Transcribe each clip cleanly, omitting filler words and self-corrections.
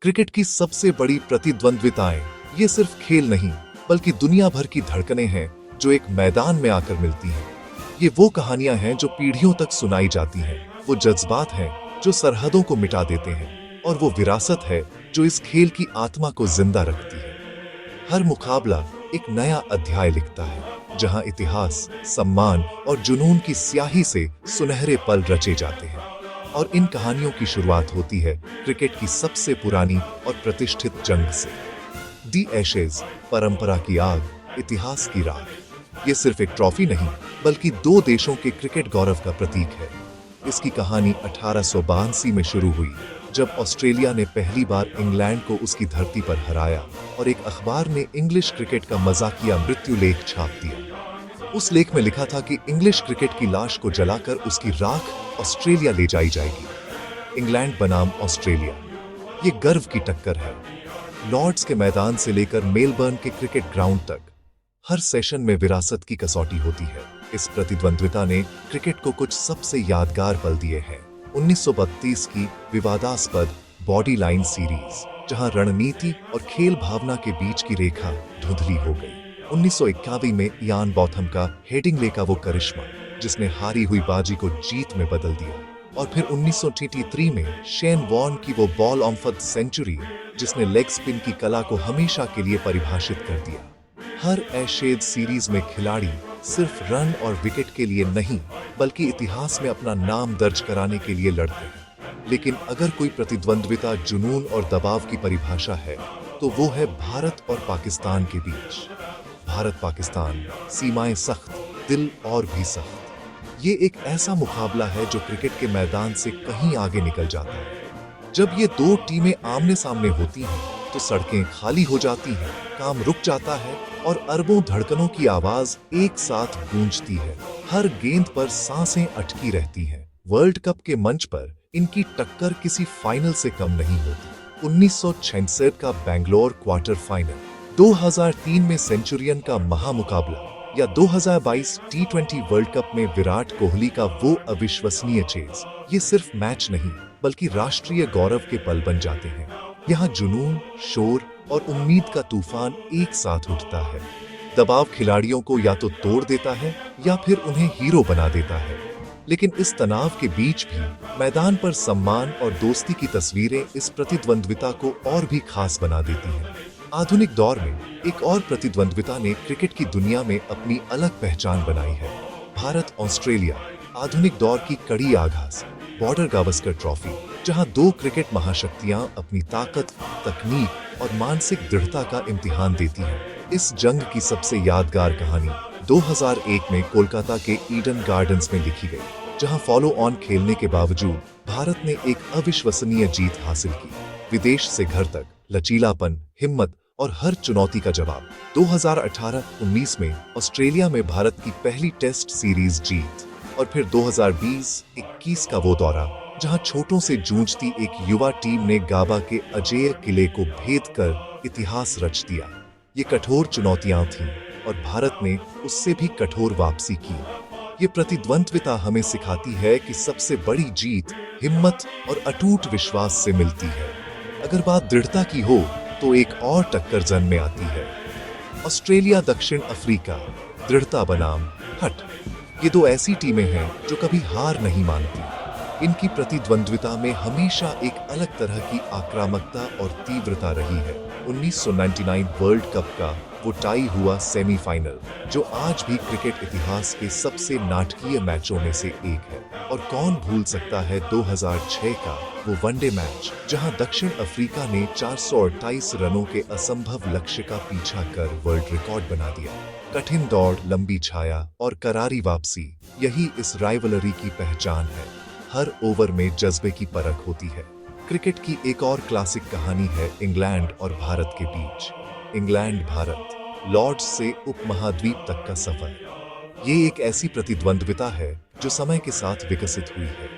Cricket की सबसे बड़ी प्रतिद्वंद्विताएं ये सिर्फ खेल नहीं बल्कि दुनिया भर की धड़कनें हैं जो एक मैदान में आकर मिलती हैं। ये वो कहानियां हैं जो पीढ़ियों तक सुनाई जाती हैं, वो जज्बात हैं जो सरहदों को मिटा देते हैं और वो विरासत है जो इस खेल की आत्मा को जिंदा रखती है। हर मुकाबला एक नया अध्याय लिखता है जहां इतिहास, सम्मान और जुनून की स्याही से सुनहरे पल रचे जाते हैं। और इन कहानियों की शुरुआत होती है क्रिकेट की सबसे पुरानी और प्रतिष्ठित जंग से। दी एशेज, परंपरा की आग, इतिहास की राख। ये सिर्फ एक ट्रॉफी नहीं बल्कि दो देशों के क्रिकेट गौरव का प्रतीक है। इसकी कहानी 1882 में शुरू हुई जब ऑस्ट्रेलिया ने पहली बार इंग्लैंड को उसकी धरती पर हराया और एक अखबार ने इंग्लिश क्रिकेट का मजाकिया मृत्यु लेख छाप दिया। उस लेख में लिखा था कि इंग्लिश क्रिकेट की लाश को जलाकर उसकी राख ऑस्ट्रेलिया ले जाई जाएगी। इंग्लैंड बनाम ऑस्ट्रेलिया, ये गर्व की टक्कर है। लॉर्ड्स के मैदान से लेकर मेलबर्न के क्रिकेट ग्राउंड तक हर सेशन में विरासत की कसौटी होती है। इस प्रतिद्वंद्विता ने क्रिकेट को कुछ सबसे यादगार पल दिए हैं। 1932 की विवादास्पद बॉडी लाइन सीरीज, जहां रणनीति और खेल भावना के बीच की रेखा धुंधली हो गई। 1951 में इयान बॉथम का हेडिंग्ले का वो करिश्मा जिसने हारी हुई बाजी को जीत में बदल दिया। और फिर 1983 में शेन वॉर्न की वो बॉल ऑन फर्थ सेंचुरी जिसने लेग स्पिन की कला को हमेशा के लिए परिभाषित कर दिया। हर एशेज सीरीज में खिलाड़ी सिर्फ रन और विकेट के लिए नहीं बल्कि इतिहास में अपना नाम दर्ज कराने के लिए लड़ते हैं। लेकिन अगर कोई प्रतिद्वंद्विता जुनून और दबाव की परिभाषा है तो वो है भारत और पाकिस्तान के बीच। भारत पाकिस्तान, सीमाएं सख्त, दिल और भी सख्त। ये एक ऐसा मुकाबला है जो क्रिकेट के मैदान से कहीं आगे निकल जाता है। जब ये दो टीमें आमने सामने होती हैं तो सड़कें खाली हो जाती हैं, काम रुक जाता है और अरबों धड़कनों की आवाज एक साथ गूंजती है। हर गेंद पर सांसें अटकी रहती हैं। वर्ल्ड कप के मंच पर इनकी टक्कर किसी फाइनल से कम नहीं होती। 1966 का बेंगलोर क्वार्टर फाइनल, 2003 में सेंचुरियन का महामुकाबला या 2022 टी20 वर्ल्ड कप में विराट कोहली का वो अविश्वसनीय चेज, ये सिर्फ मैच नहीं बल्कि राष्ट्रीय गौरव के पल बन जाते हैं। यहाँ जुनून, शोर और उम्मीद का तूफान एक साथ उठता है। दबाव खिलाड़ियों को या तो तोड़ देता है या फिर उन्हें हीरो बना देता है। लेकिन इस तनाव के बीच भी मैदान पर सम्मान और दोस्ती की तस्वीरें इस प्रतिद्वंद्विता को और भी खास बना देती हैं। आधुनिक दौर में एक और प्रतिद्वंद्विता ने क्रिकेट की दुनिया में अपनी अलग पहचान बनाई है। भारत ऑस्ट्रेलिया, आधुनिक दौर की कड़ी आगाज, बॉर्डर गावस्कर ट्रॉफी, जहां दो क्रिकेट महाशक्तियां अपनी ताकत, तकनीक और मानसिक दृढ़ता का इम्तिहान देती हैं। इस जंग की सबसे यादगार कहानी 2001 में कोलकाता के ईडन गार्डन्स में लिखी गई, जहां फॉलो ऑन खेलने के बावजूद भारत ने एक अविश्वसनीय जीत हासिल की। विदेश से घर तक लचीलापन, हिम्मत और हर चुनौती का जवाब। 2018-19 में ऑस्ट्रेलिया में भारत की पहली टेस्ट सीरीज जीत और फिर 2020-21 का वो दौरा जहां छोटों से जूझती एक युवा टीम ने गाबा के अजेय किले को भेद कर इतिहास रच दिया। ये कठोर चुनौतियां थीं और भारत ने उससे भी कठोर वापसी की। ये प्रतिद्वंद्विता हमें सिखाती है कि सबसे बड़ी जीत हिम्मत और अटूट विश्वास से मिलती है। अगर बात दृढ़ता की हो तो एक और टक्कर जन्म में आती है। ऑस्ट्रेलिया दक्षिण अफ्रीका, दृढ़ता बनाम हट। ये दो ऐसी टीमें हैं जो कभी हार नहीं मानती। इनकी प्रतिद्वंद्विता में हमेशा एक अलग तरह की आक्रामकता और तीव्रता रही है। 1999 वर्ल्ड कप का वो टाई हुआ सेमीफाइनल जो आज भी क्रिकेट इतिहास के सबसे नाटकीय मैचों में से एक है। और कौन भूल सकता है 2006 का वो वनडे मैच जहां दक्षिण अफ्रीका ने 428 रनों के असंभव लक्ष्य का पीछा कर वर्ल्ड रिकॉर्ड बना दिया। कठिन दौड़, लंबी छाया और करारी वापसी, यही इस राइवलरी की पहचान है। हर ओवर में जज्बे की परख होती है। क्रिकेट की एक और क्लासिक कहानी है इंग्लैंड और भारत के बीच। इंग्लैंड भारत, लॉर्ड्स से उपमहाद्वीप तक का सफर। ये एक ऐसी प्रतिद्वंद्विता है जो समय के साथ विकसित हुई है।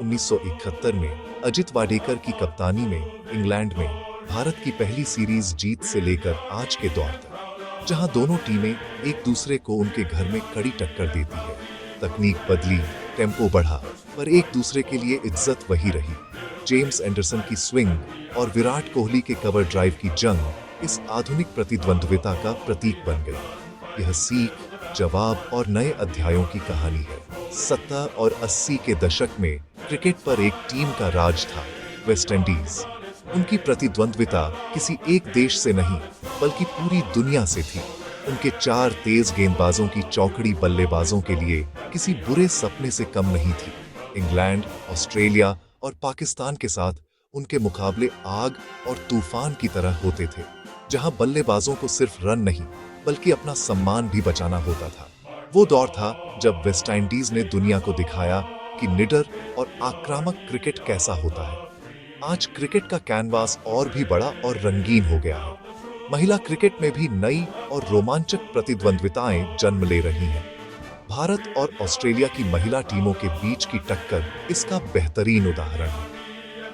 1971 में अजित वाडेकर की कप्तानी में इंग्लैंड में भारत की पहली सीरीज जीत से लेकर आज के दौर तक, जहां दोनों टीमें एक दूसरे को उनके घर में कड़ी टक्कर देती है। तकनीक बदली, टेम्पो बढ़ा, पर एक दूसरे के लिए इज्जत वही रही। जेम्स एंडरसन की स्विंग और विराट कोहली के कवर ड्राइव की जंग इस आधुनिक प्रतिद्वंद्विता का प्रतीक बन गई। यह सीख, जवाब और नए अध्यायों की कहानी है। 70 और 80 के दशक में क्रिकेट पर एक टीम का राज था, वेस्ट इंडीज। उनकी प्रतिद्वंद्विता किसी एक देश से नहीं बल्कि पूरी दुनिया से थी। उनके 4 तेज गेंदबाजों की चौकड़ी बल्लेबाजों के लिए किसी बुरे सपने से कम नहीं थी। इंग्लैंड, ऑस्ट्रेलिया और पाकिस्तान के साथ उनके मुकाबले आग और तूफान की तरह होते थे, जहां बल्लेबाजों को सिर्फ रन नहीं बल्कि अपना सम्मान भी बचाना होता था। वो दौर था जब वेस्ट इंडीज ने दुनिया को दिखाया कि निडर और आक्रामक क्रिकेट कैसा होता है। आज क्रिकेट का कैनवास और भी बड़ा और रंगीन हो गया है। महिला क्रिकेट में भी नई और रोमांचक प्रतिद्वंद्विताएं जन्म ले रही हैं। भारत और ऑस्ट्रेलिया की महिला टीमों के बीच की टक्कर इसका बेहतरीन उदाहरण है।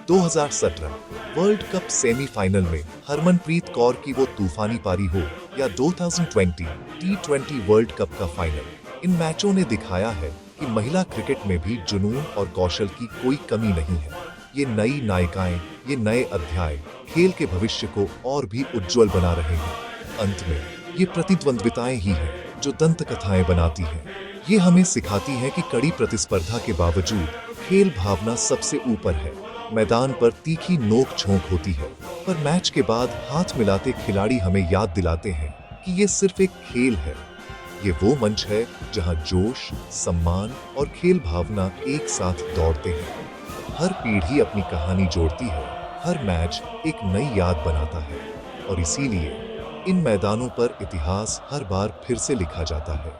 2017 वर्ल्ड कप सेमीफाइनल में हरमनप्रीत कौर की वो तूफानी पारी हो या 2020 T20 वर्ल्ड कप का फाइनल, इन मैचों ने दिखाया है कि महिला क्रिकेट में भी जुनून और कौशल की कोई कमी नहीं है। ये नई नायिकाएं, ये नए अध्याय खेल के भविष्य को और भी उज्जवल बना रहे हैं। अंत में ये प्रतिद्वंद्विताएं ही हैं जो दंत कथाएं बनाती हैं। ये हमें सिखाती हैं कि कड़ी प्रतिस्पर्धा के बावजूद खेल भावना सबसे ऊपर है। मैदान पर तीखी नोक झोंक होती है, पर मैच के बाद हाथ मिलाते खिलाड़ी हमें याद दिलाते हैं कि ये सिर्फ एक खेल है। ये वो मंच है जहां जोश, सम्मान और खेल भावना एक साथ दौड़ते हैं। हर पीढ़ी अपनी कहानी जोड़ती है, हर मैच एक नई याद बनाता है और इसीलिए इन मैदानों पर इतिहास हर बार फिर से लिखा जाता है।